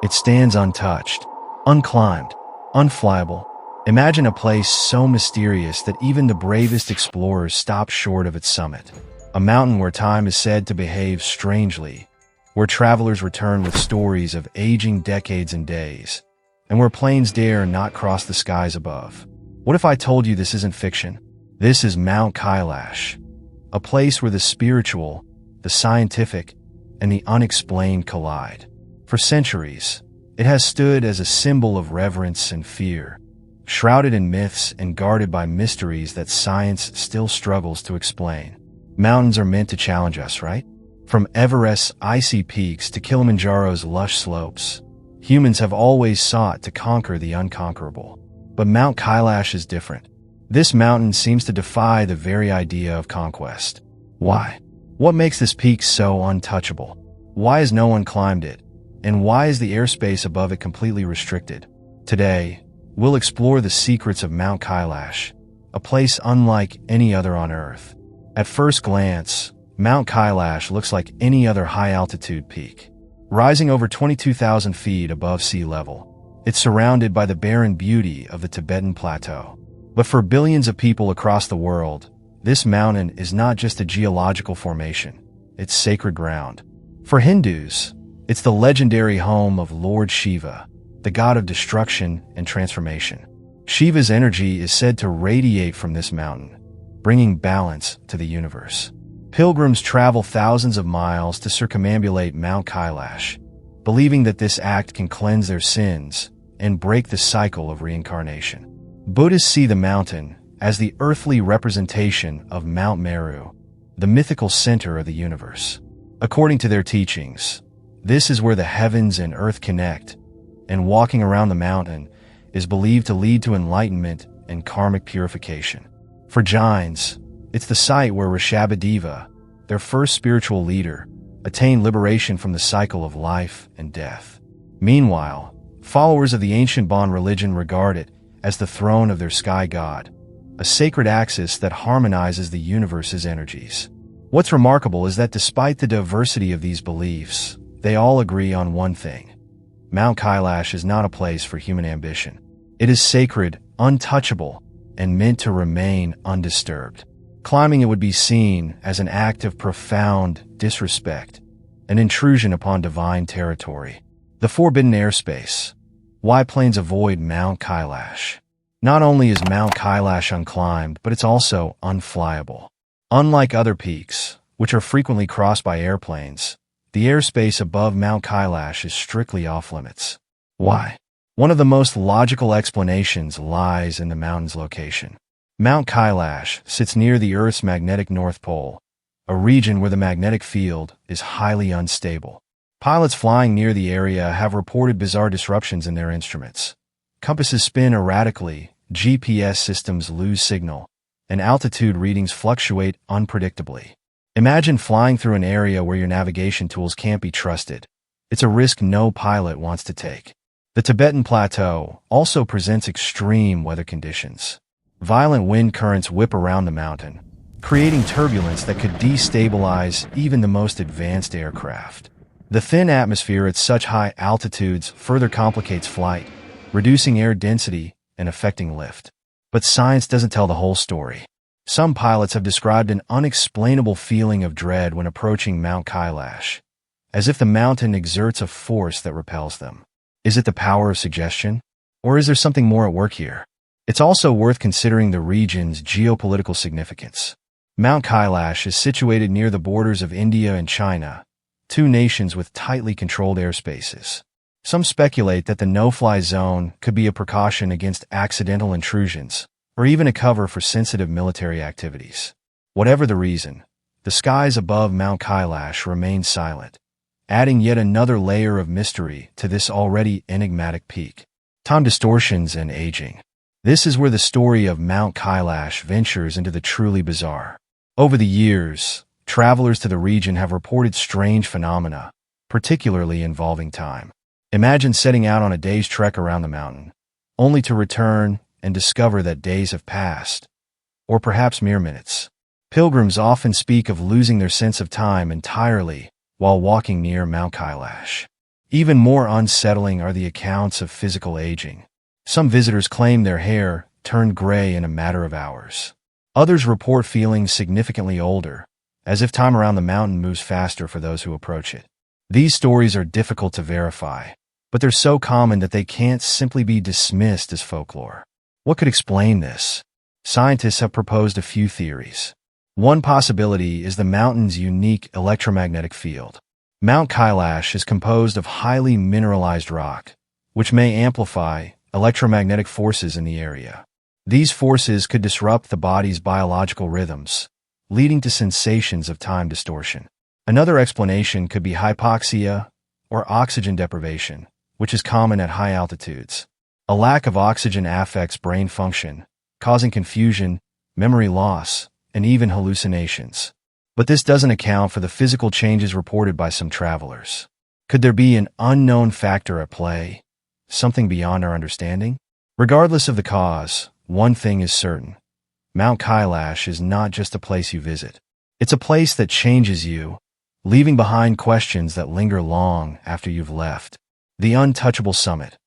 It stands untouched, unclimbed, unflyable. Imagine a place so mysterious that even the bravest explorers stop short of its summit. A mountain where time is said to behave strangely, where travelers return with stories of aging decades and days, and where planes dare not cross the skies above. What if I told you this isn't fiction? This is Mount Kailash, a place where the spiritual, the scientific, and the unexplained collide. For centuries, it has stood as a symbol of reverence and fear, shrouded in myths and guarded by mysteries that science still struggles to explain. Mountains are meant to challenge us, right? From Everest's icy peaks to Kilimanjaro's lush slopes, humans have always sought to conquer the unconquerable. But Mount Kailash is different. This mountain seems to defy the very idea of conquest. Why? What makes this peak so untouchable? Why has no one climbed it? And why is the airspace above it completely restricted? Today, we'll explore the secrets of Mount Kailash, a place unlike any other on Earth. At first glance, Mount Kailash looks like any other high-altitude peak. Rising over 22,000 feet above sea level, it's surrounded by the barren beauty of the Tibetan Plateau. But for billions of people across the world, this mountain is not just a geological formation, it's sacred ground. For Hindus, it's the legendary home of Lord Shiva, the god of destruction and transformation. Shiva's energy is said to radiate from this mountain, bringing balance to the universe. Pilgrims travel thousands of miles to circumambulate Mount Kailash, believing that this act can cleanse their sins and break the cycle of reincarnation. Buddhists see the mountain as the earthly representation of Mount Meru, the mythical center of the universe. According to their teachings, this is where the heavens and earth connect, and walking around the mountain is believed to lead to enlightenment and karmic purification. For Jains, it's the site where Rishabhadeva, their first spiritual leader, attained liberation from the cycle of life and death. Meanwhile, followers of the ancient Bon religion regard it as the throne of their sky god, a sacred axis that harmonizes the universe's energies. What's remarkable is that despite the diversity of these beliefs, they all agree on one thing. Mount Kailash is not a place for human ambition. It is sacred, untouchable, and meant to remain undisturbed. Climbing it would be seen as an act of profound disrespect, an intrusion upon divine territory. The forbidden airspace. Why planes avoid Mount Kailash? Not only is Mount Kailash unclimbed, but it's also unflyable. Unlike other peaks, which are frequently crossed by airplanes, the airspace above Mount Kailash is strictly off-limits. Why? One of the most logical explanations lies in the mountain's location. Mount Kailash sits near the Earth's magnetic North Pole, a region where the magnetic field is highly unstable. Pilots flying near the area have reported bizarre disruptions in their instruments. Compasses spin erratically, GPS systems lose signal, and altitude readings fluctuate unpredictably. Imagine flying through an area where your navigation tools can't be trusted. It's a risk no pilot wants to take. The Tibetan Plateau also presents extreme weather conditions. Violent wind currents whip around the mountain, creating turbulence that could destabilize even the most advanced aircraft. The thin atmosphere at such high altitudes further complicates flight, reducing air density and affecting lift. But science doesn't tell the whole story. Some pilots have described an unexplainable feeling of dread when approaching Mount Kailash, as if the mountain exerts a force that repels them. Is it the power of suggestion? Or is there something more at work here? It's also worth considering the region's geopolitical significance. Mount Kailash is situated near the borders of India and China, two nations with tightly controlled airspaces. Some speculate that the no-fly zone could be a precaution against accidental intrusions, or even a cover for sensitive military activities. Whatever the reason, the skies above Mount Kailash remain silent, adding yet another layer of mystery to this already enigmatic peak. Time distortions and aging. This is where the story of Mount Kailash ventures into the truly bizarre. Over the years, travelers to the region have reported strange phenomena, particularly involving time. Imagine setting out on a day's trek around the mountain, only to return and discover that days have passed, or perhaps mere minutes. Pilgrims often speak of losing their sense of time entirely while walking near Mount Kailash. Even more unsettling are the accounts of physical aging. Some visitors claim their hair turned gray in a matter of hours. Others report feeling significantly older, as if time around the mountain moves faster for those who approach it. These stories are difficult to verify, but they're so common that they can't simply be dismissed as folklore. What could explain this? Scientists have proposed a few theories. One possibility is the mountain's unique electromagnetic field. Mount Kailash is composed of highly mineralized rock, which may amplify electromagnetic forces in the area. These forces could disrupt the body's biological rhythms, leading to sensations of time distortion. Another explanation could be hypoxia or oxygen deprivation, which is common at high altitudes. A lack of oxygen affects brain function, causing confusion, memory loss, and even hallucinations. But this doesn't account for the physical changes reported by some travelers. Could there be an unknown factor at play? Something beyond our understanding? Regardless of the cause, one thing is certain. Mount Kailash is not just a place you visit. It's a place that changes you, leaving behind questions that linger long after you've left. The untouchable summit.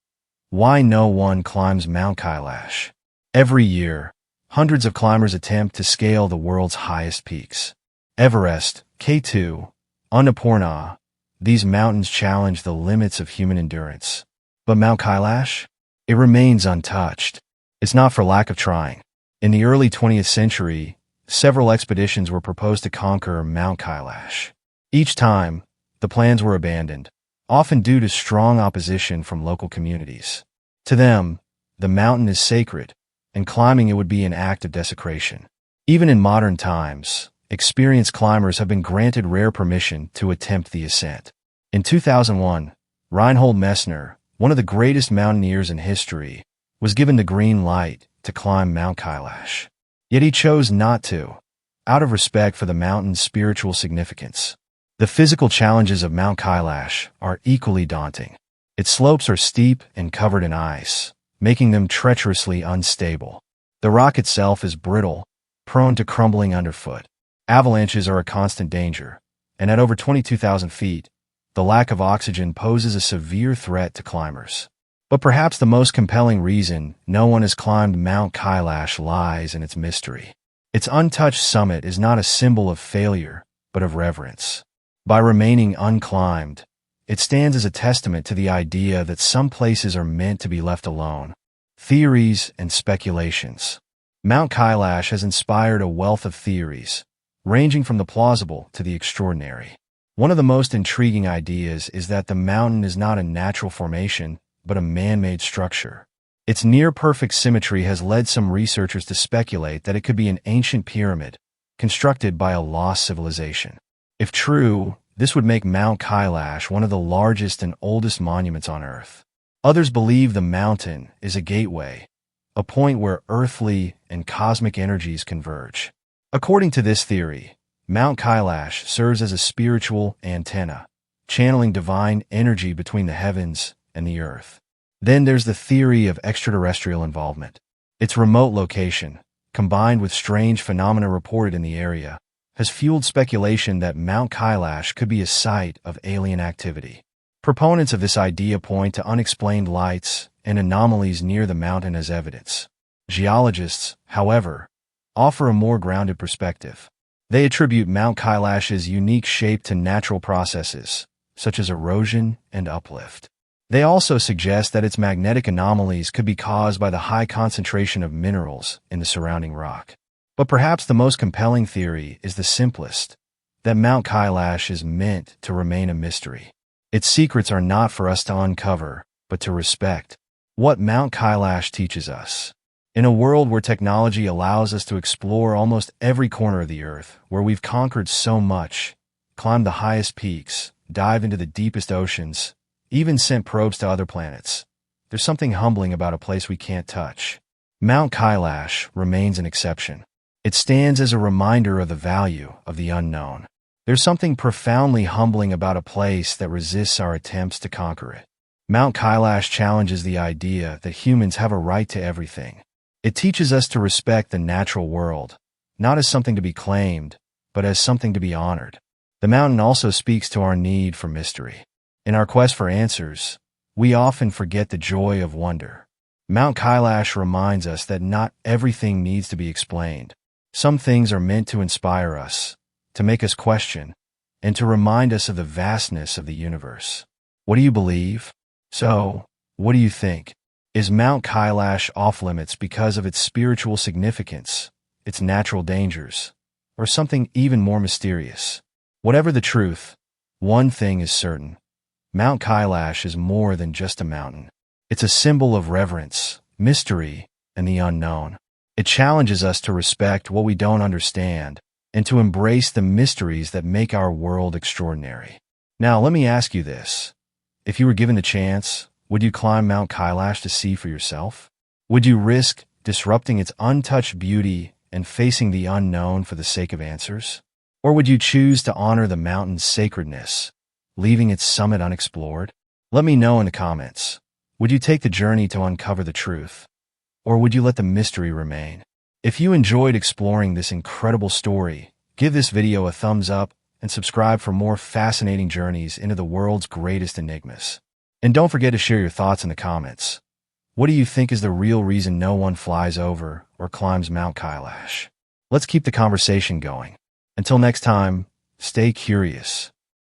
Why no one climbs Mount Kailash? Every year, hundreds of climbers attempt to scale the world's highest peaks. Everest, K2, Annapurna, these mountains challenge the limits of human endurance. But Mount Kailash? It remains untouched. It's not for lack of trying. In the early 20th century, several expeditions were proposed to conquer Mount Kailash. Each time, the plans were abandoned, often due to strong opposition from local communities. To them, the mountain is sacred, and climbing it would be an act of desecration. Even in modern times, experienced climbers have been granted rare permission to attempt the ascent. In 2001, Reinhold Messner, one of the greatest mountaineers in history, was given the green light to climb Mount Kailash. Yet he chose not to, out of respect for the mountain's spiritual significance. The physical challenges of Mount Kailash are equally daunting. Its slopes are steep and covered in ice, making them treacherously unstable. The rock itself is brittle, prone to crumbling underfoot. Avalanches are a constant danger, and at over 22,000 feet, the lack of oxygen poses a severe threat to climbers. But perhaps the most compelling reason no one has climbed Mount Kailash lies in its mystery. Its untouched summit is not a symbol of failure, but of reverence. By remaining unclimbed, it stands as a testament to the idea that some places are meant to be left alone. Theories and speculations. Mount Kailash has inspired a wealth of theories, ranging from the plausible to the extraordinary. One of the most intriguing ideas is that the mountain is not a natural formation, but a man-made structure. Its near-perfect symmetry has led some researchers to speculate that it could be an ancient pyramid, constructed by a lost civilization. If true, this would make Mount Kailash one of the largest and oldest monuments on Earth. Others believe the mountain is a gateway, a point where earthly and cosmic energies converge. According to this theory, Mount Kailash serves as a spiritual antenna, channeling divine energy between the heavens and the earth. Then there's the theory of extraterrestrial involvement. Its remote location, combined with strange phenomena reported in the area, has fueled speculation that Mount Kailash could be a site of alien activity. Proponents of this idea point to unexplained lights and anomalies near the mountain as evidence. Geologists, however, offer a more grounded perspective. They attribute Mount Kailash's unique shape to natural processes, such as erosion and uplift. They also suggest that its magnetic anomalies could be caused by the high concentration of minerals in the surrounding rock. But perhaps the most compelling theory is the simplest, that Mount Kailash is meant to remain a mystery. Its secrets are not for us to uncover, but to respect. What Mount Kailash teaches us. In a world where technology allows us to explore almost every corner of the earth, where we've conquered so much, climbed the highest peaks, dived into the deepest oceans, even sent probes to other planets, there's something humbling about a place we can't touch. Mount Kailash remains an exception. It stands as a reminder of the value of the unknown. There's something profoundly humbling about a place that resists our attempts to conquer it. Mount Kailash challenges the idea that humans have a right to everything. It teaches us to respect the natural world, not as something to be claimed, but as something to be honored. The mountain also speaks to our need for mystery. In our quest for answers, we often forget the joy of wonder. Mount Kailash reminds us that not everything needs to be explained. Some things are meant to inspire us, to make us question, and to remind us of the vastness of the universe. What do you believe? So, what do you think? Is Mount Kailash off-limits because of its spiritual significance, its natural dangers, or something even more mysterious? Whatever the truth, one thing is certain. Mount Kailash is more than just a mountain. It's a symbol of reverence, mystery, and the unknown. It challenges us to respect what we don't understand and to embrace the mysteries that make our world extraordinary. Now, let me ask you this. If you were given the chance, would you climb Mount Kailash to see for yourself? Would you risk disrupting its untouched beauty and facing the unknown for the sake of answers? Or would you choose to honor the mountain's sacredness, leaving its summit unexplored? Let me know in the comments. Would you take the journey to uncover the truth? Or would you let the mystery remain? If you enjoyed exploring this incredible story, give this video a thumbs up and subscribe for more fascinating journeys into the world's greatest enigmas. And don't forget to share your thoughts in the comments. What do you think is the real reason no one flies over or climbs Mount Kailash? Let's keep the conversation going. Until next time, stay curious,